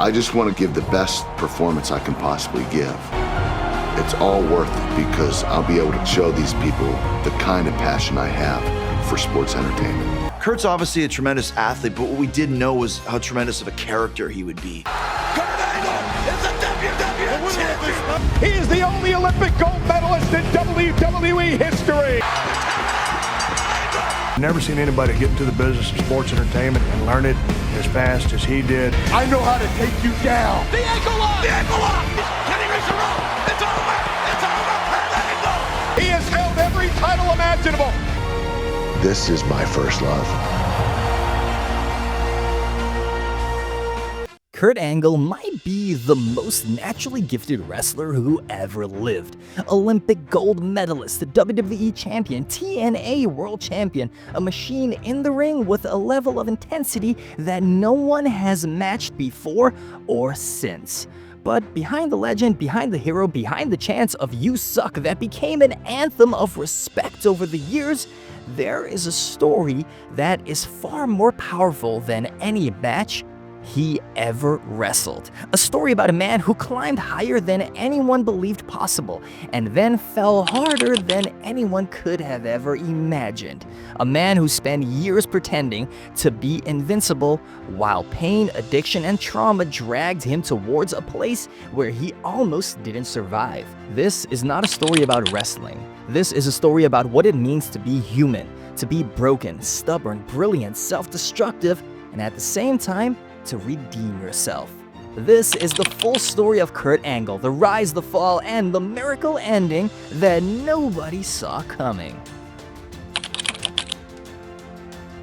I just want to give the best performance I can possibly give. It's all worth it because I'll be able to show these people the kind of passion I have for sports entertainment. Kurt's obviously a tremendous athlete, but what we didn't know was how tremendous of a character he would be. Kurt Angle is the WWE champion! He is the only Olympic gold medalist in WWE history! Never seen anybody get into the business of sports entertainment and learn it as fast as he did. I know how to take you down! The ankle lock! The ankle lock! Can he reach the rope? It's over! It's over! Kurt Angle! He has held every title imaginable! This is my first love. Kurt Angle might be the most naturally gifted wrestler who ever lived. Olympic gold medalist, WWE champion, TNA world champion, a machine in the ring with a level of intensity that no one has matched before or since. But behind the legend, behind the hero, behind the chants of "You Suck" that became an anthem of respect over the years, there is a story that is far more powerful than any match he ever wrestled. A story about a man who climbed higher than anyone believed possible and then fell harder than anyone could have ever imagined. A man who spent years pretending to be invincible while pain, addiction, and trauma dragged him towards a place where he almost didn't survive. This is not a story about wrestling. This is a story about what it means to be human, to be broken, stubborn, brilliant, self-destructive, and at the same time, to redeem yourself. This is the full story of Kurt Angle, the rise, the fall, and the miracle ending that nobody saw coming.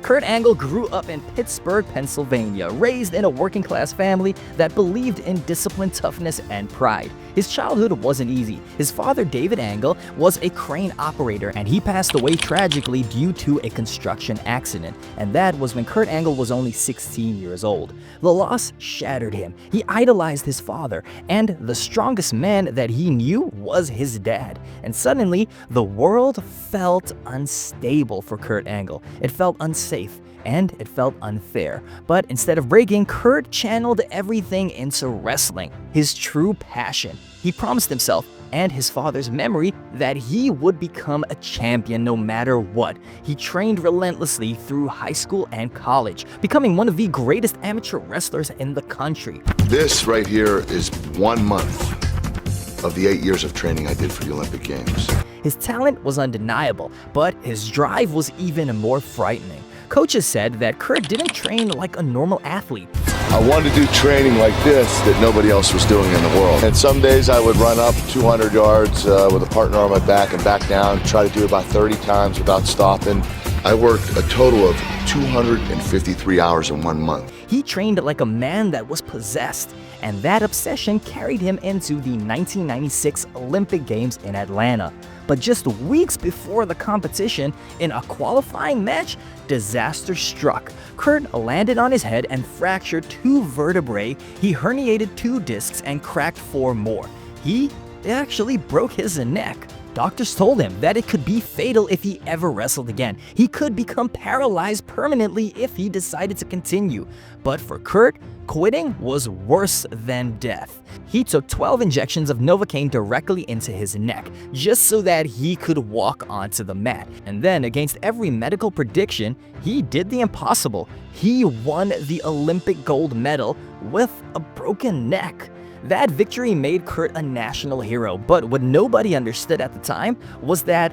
Kurt Angle grew up in Pittsburgh, Pennsylvania, raised in a working-class family that believed in discipline, toughness, and pride. His childhood wasn't easy. His father, David Angle, was a crane operator, and he passed away tragically due to a construction accident. And that was when Kurt Angle was only 16 years old. The loss shattered him. He idolized his father, and the strongest man that he knew was his dad. And suddenly, the world felt unstable for Kurt Angle. It felt unsafe. And it felt unfair. But instead of breaking, Kurt channeled everything into wrestling, his true passion. He promised himself and his father's memory that he would become a champion no matter what. He trained relentlessly through high school and college, becoming one of the greatest amateur wrestlers in the country. This right here is 1 month of the 8 years of training I did for the Olympic Games. His talent was undeniable, but his drive was even more frightening. Coaches said that Kurt didn't train like a normal athlete. I wanted to do training like this that nobody else was doing in the world. And some days I would run up 200 yards with a partner on my back and back down, try to do about 30 times without stopping. I worked a total of 253 hours in 1 month. He trained like a man that was possessed, and that obsession carried him into the 1996 Olympic Games in Atlanta. But just weeks before the competition, in a qualifying match, disaster struck. Kurt landed on his head and fractured 2 vertebrae. He herniated 2 discs and cracked 4 more. He actually broke his neck. Doctors told him that it could be fatal if he ever wrestled again. He could become paralyzed permanently if he decided to continue. But for Kurt, quitting was worse than death. He took 12 injections of Novocaine directly into his neck, just so that he could walk onto the mat. And then, against every medical prediction, he did the impossible. He won the Olympic gold medal with a broken neck. That victory made Kurt a national hero, but what nobody understood at the time was that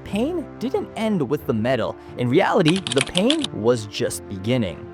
pain didn't end with the medal. In reality, the pain was just beginning.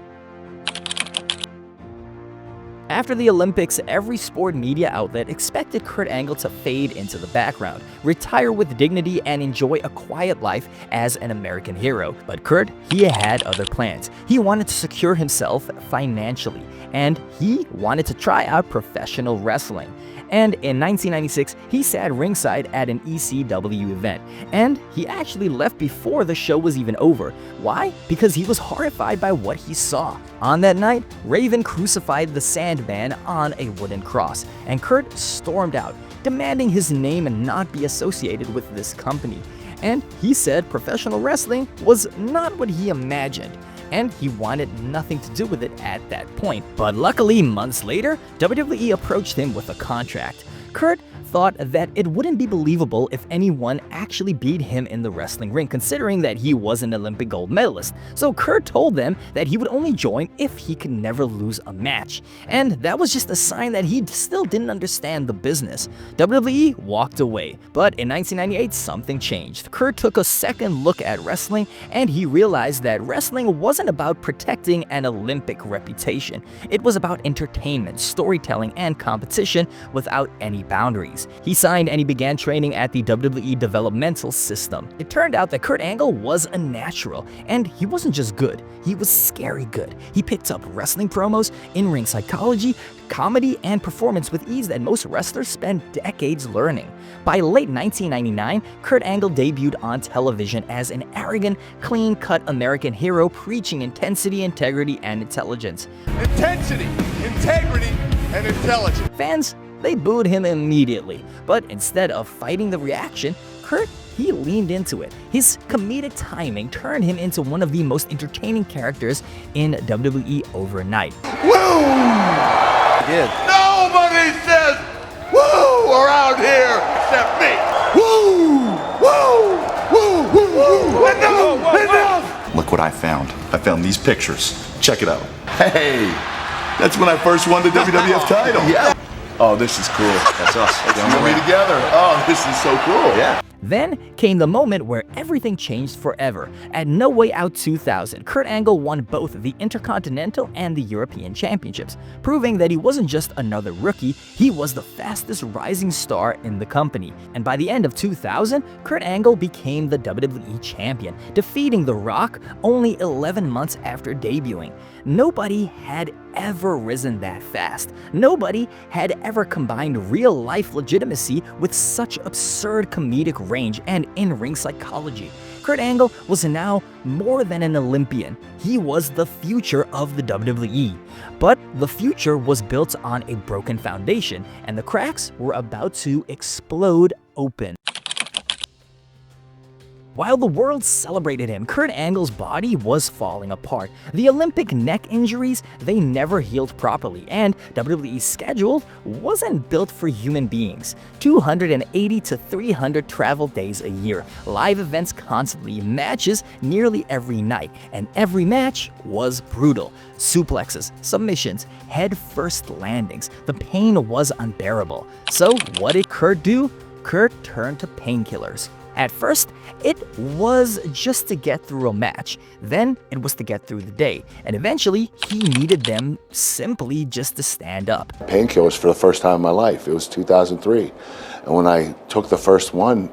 After the Olympics, every sport media outlet expected Kurt Angle to fade into the background, retire with dignity, and enjoy a quiet life as an American hero. But Kurt, he had other plans. He wanted to secure himself financially, and he wanted to try out professional wrestling. And in 1996, he sat ringside at an ECW event, and he actually left before the show was even over. Why? Because he was horrified by what he saw. On that night, Raven crucified the Sandman on a wooden cross, and Kurt stormed out, demanding his name not be associated with this company. And he said professional wrestling was not what he imagined. and he wanted nothing to do with it at that point. But luckily, months later, WWE approached him with a contract. Kurt thought that it wouldn't be believable if anyone actually beat him in the wrestling ring, considering that he was an Olympic gold medalist. So Kurt told them that he would only join if he could never lose a match. And that was just a sign that he still didn't understand the business. WWE walked away. But in 1998, something changed. Kurt took a second look at wrestling, and he realized that wrestling wasn't about protecting an Olympic reputation. It was about entertainment, storytelling, and competition without any boundaries. He signed and he began training at the WWE developmental system. It turned out that Kurt Angle was a natural, and he wasn't just good, he was scary good. He picked up wrestling promos, in-ring psychology, comedy, and performance with ease that most wrestlers spend decades learning. By late 1999, Kurt Angle debuted on television as an arrogant, clean-cut American hero preaching intensity, integrity, and intelligence. Intensity, integrity, and intelligence. Fans, they booed him immediately, but instead of fighting the reaction, Kurt, he leaned into it. His comedic timing turned him into one of the most entertaining characters in WWE overnight. Woo! did. Nobody says woo around here except me. Woo! Woo! Woo! Woo! Woo! Enough! Look what I found. I found these pictures. Check it out. Hey, that's when I first won the WWF title. Yeah. Oh, this is cool. That's us. You and me together. Oh, this is so cool. Yeah. Then came the moment where everything changed forever. At No Way Out 2000, Kurt Angle won both the Intercontinental and the European Championships, proving that he wasn't just another rookie, he was the fastest rising star in the company. And by the end of 2000, Kurt Angle became the WWE Champion, defeating The Rock only 11 months after debuting. Nobody had ever risen that fast. Nobody had ever combined real-life legitimacy with such absurd comedic range and in-ring psychology. Kurt Angle was now more than an Olympian. He was the future of the WWE. But the future was built on a broken foundation, and the cracks were about to explode open. While the world celebrated him, Kurt Angle's body was falling apart. The Olympic neck injuries, they never healed properly, and WWE's schedule wasn't built for human beings. 280 to 300 travel days a year, live events constantly, matches nearly every night, and every match was brutal. Suplexes, submissions, head-first landings. The pain was unbearable. So what did Kurt do? Kurt turned to painkillers. At first, it was just to get through a match, then it was to get through the day, and eventually he needed them simply just to stand up. Painkillers for the first time in my life. It was 2003. And when I took the first one,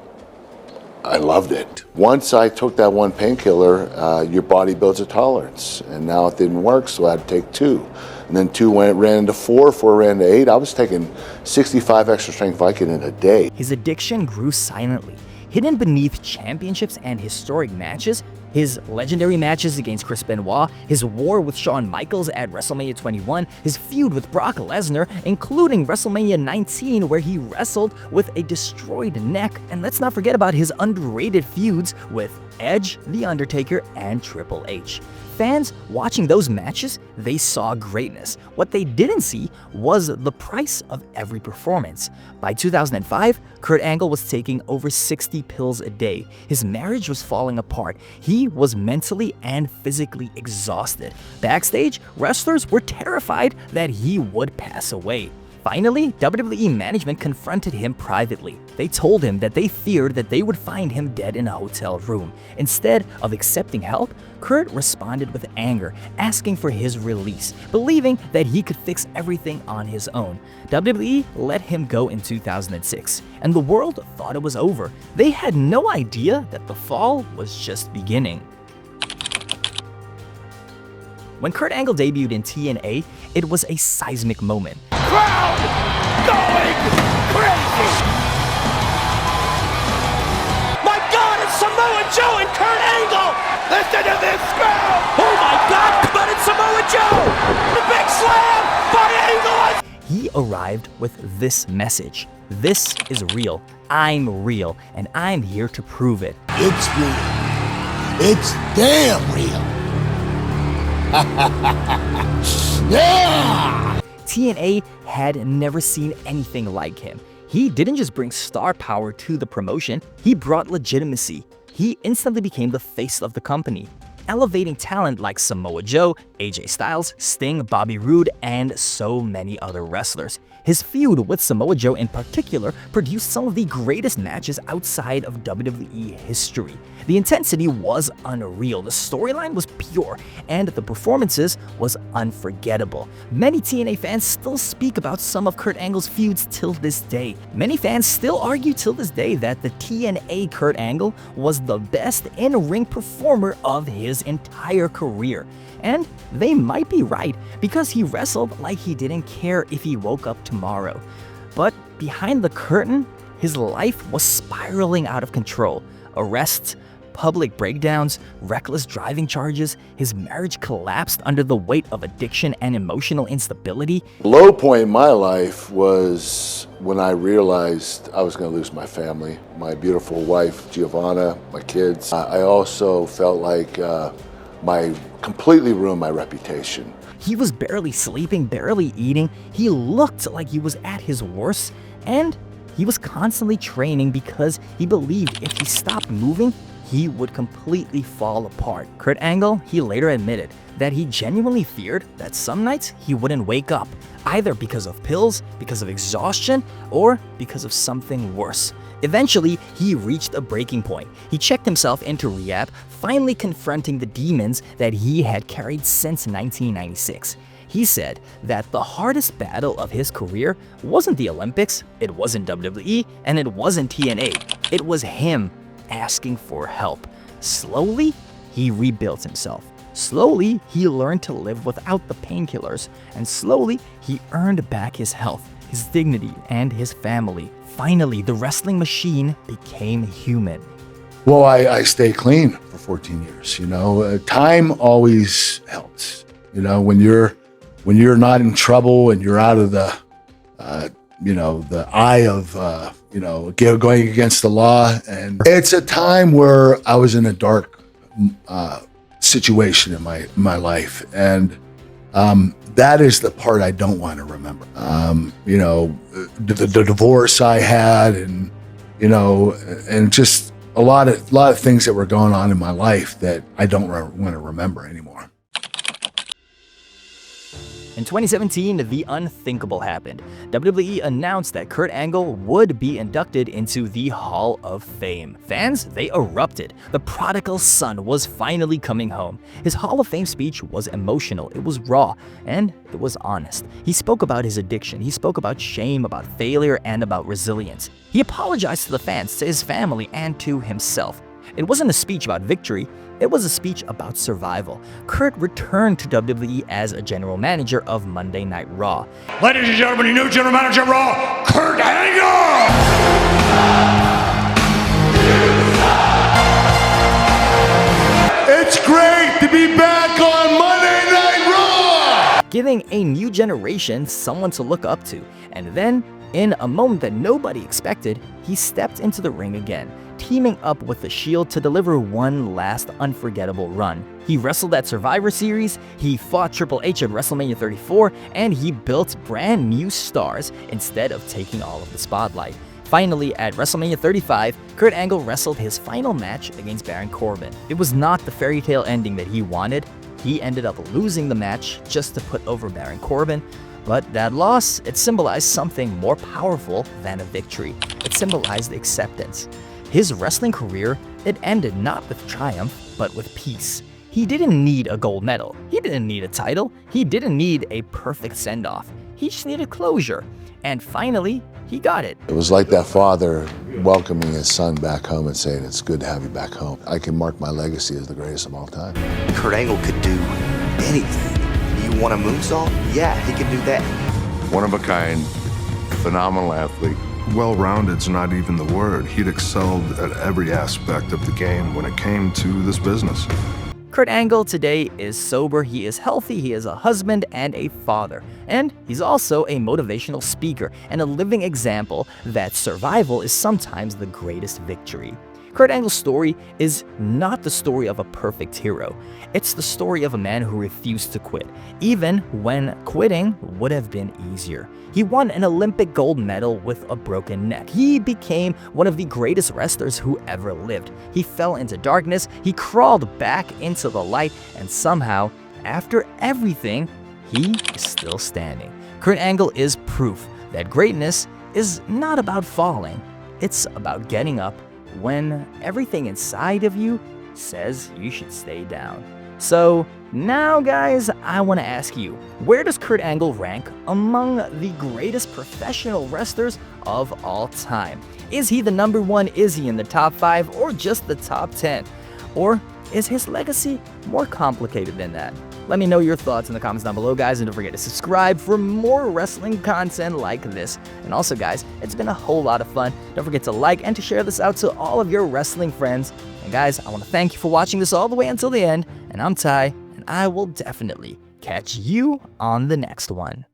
I loved it. Once I took that one painkiller, your body builds a tolerance. And now it didn't work, so I had to take two. And then two ran into four ran into 8. I was taking 65 extra strength Vicodin a day. His addiction grew silently. Hidden beneath championships and historic matches, his legendary matches against Chris Benoit, his war with Shawn Michaels at WrestleMania 21, his feud with Brock Lesnar, including WrestleMania 19 where he wrestled with a destroyed neck, and let's not forget about his underrated feuds with Edge, The Undertaker, and Triple H. Fans watching those matches, they saw greatness. What they didn't see was the price of every performance. By 2005, Kurt Angle was taking over 60 pills a day. His marriage was falling apart. He was mentally and physically exhausted. Backstage, wrestlers were terrified that he would pass away. Finally, WWE management confronted him privately. They told him that they feared that they would find him dead in a hotel room. Instead of accepting help, Kurt responded with anger, asking for his release, believing that he could fix everything on his own. WWE let him go in 2006, and the world thought it was over. They had no idea that the fall was just beginning. When Kurt Angle debuted in TNA, it was a seismic moment. Crowd going crazy! My God, it's Samoa Joe and Kurt Angle! Listen to this crowd! Oh my God, but it's Samoa Joe! The big slam by Angle! He arrived with this message. This is real. I'm real, and I'm here to prove it. It's real. It's damn real. Yeah! TNA had never seen anything like him. He didn't just bring star power to the promotion, he brought legitimacy. He instantly became the face of the company, elevating talent like Samoa Joe, AJ Styles, Sting, Bobby Roode, and so many other wrestlers. His feud with Samoa Joe in particular produced some of the greatest matches outside of WWE history. The intensity was unreal, the storyline was pure, and the performances was unforgettable. Many TNA fans still speak about some of Kurt Angle's feuds till this day. Many fans still argue till this day that the TNA Kurt Angle was the best in-ring performer of his entire career. And they might be right, because he wrestled like he didn't care if he woke up tomorrow. But behind the curtain, his life was spiraling out of control. Arrests, public breakdowns, reckless driving charges, his marriage collapsed under the weight of addiction and emotional instability. Low point in my life was when I realized I was going to lose my family, my beautiful wife, Giovanna, my kids. I also felt like my completely ruined my reputation. He was barely sleeping, barely eating. He looked like he was at his worst, and he was constantly training because he believed if he stopped moving, he would completely fall apart. Kurt Angle, he later admitted that he genuinely feared that some nights he wouldn't wake up, either because of pills, because of exhaustion, or because of something worse. Eventually, he reached a breaking point. He checked himself into rehab, finally confronting the demons that he had carried since 1996. He said that the hardest battle of his career wasn't the Olympics, it wasn't WWE, and it wasn't TNA. It was him asking for help. Slowly, he rebuilt himself. Slowly, he learned to live without the painkillers, and slowly, he earned back his health, his dignity, and his family. Finally, the wrestling machine became human. Well, I stayed clean for 14 years. You know, time always helps. You know, when you're not in trouble and you're out of the, the eye of, going against the law. And it's a time where I was in a dark situation in my life. And that is the part I don't want to remember. The divorce I had, and and just a lot of things that were going on in my life that I don't want to remember anymore. In 2017, the unthinkable happened. WWE announced that Kurt Angle would be inducted into the Hall of Fame. Fans, they erupted. The prodigal son was finally coming home. His Hall of Fame speech was emotional, it was raw, and it was honest. He spoke about his addiction, he spoke about shame, about failure, and about resilience. He apologized to the fans, to his family, and to himself. It wasn't a speech about victory, it was a speech about survival. Kurt returned to WWE as a general manager of Monday Night Raw. Ladies and gentlemen, your new general manager of Raw, Kurt Angle! It's great to be back on Monday Night Raw! Giving a new generation someone to look up to. And then, in a moment that nobody expected, he stepped into the ring again, teaming up with The Shield to deliver one last unforgettable run. He wrestled at Survivor Series, he fought Triple H at WrestleMania 34, and he built brand new stars instead of taking all of the spotlight. Finally, at WrestleMania 35, Kurt Angle wrestled his final match against Baron Corbin. It was not the fairy tale ending that he wanted. He ended up losing the match just to put over Baron Corbin. But that loss, it symbolized something more powerful than a victory. It symbolized acceptance. His wrestling career, it ended not with triumph, but with peace. He didn't need a gold medal. He didn't need a title. He didn't need a perfect send-off. He just needed closure. And finally, he got it. It was like that father welcoming his son back home and saying, "It's good to have you back home. I can mark my legacy as the greatest of all time." Kurt Angle could do anything. You want a moonsault? Yeah, he can do that. One of a kind, phenomenal athlete. Well-rounded's not even the word. He'd excelled at every aspect of the game when it came to this business. Kurt Angle today is sober, he is healthy, he is a husband and a father. And he's also a motivational speaker and a living example that survival is sometimes the greatest victory. Kurt Angle's story is not the story of a perfect hero. It's the story of a man who refused to quit, even when quitting would have been easier. He won an Olympic gold medal with a broken neck. He became one of the greatest wrestlers who ever lived. He fell into darkness, he crawled back into the light, and somehow, after everything, he is still standing. Kurt Angle is proof that greatness is not about falling. It's about getting up when everything inside of you says you should stay down. So now, guys, I want to ask you, where does Kurt Angle rank among the greatest professional wrestlers of all time? Is he the number one? Is he in the top 5 or just the top 10? Or is his legacy more complicated than that? Let me know your thoughts in the comments down below, guys, and don't forget to subscribe for more wrestling content like this. And also, guys, it's been a whole lot of fun. Don't forget to like and to share this out to all of your wrestling friends. And guys, I want to thank you for watching this all the way until the end. And I'm Ty, and I will definitely catch you on the next one.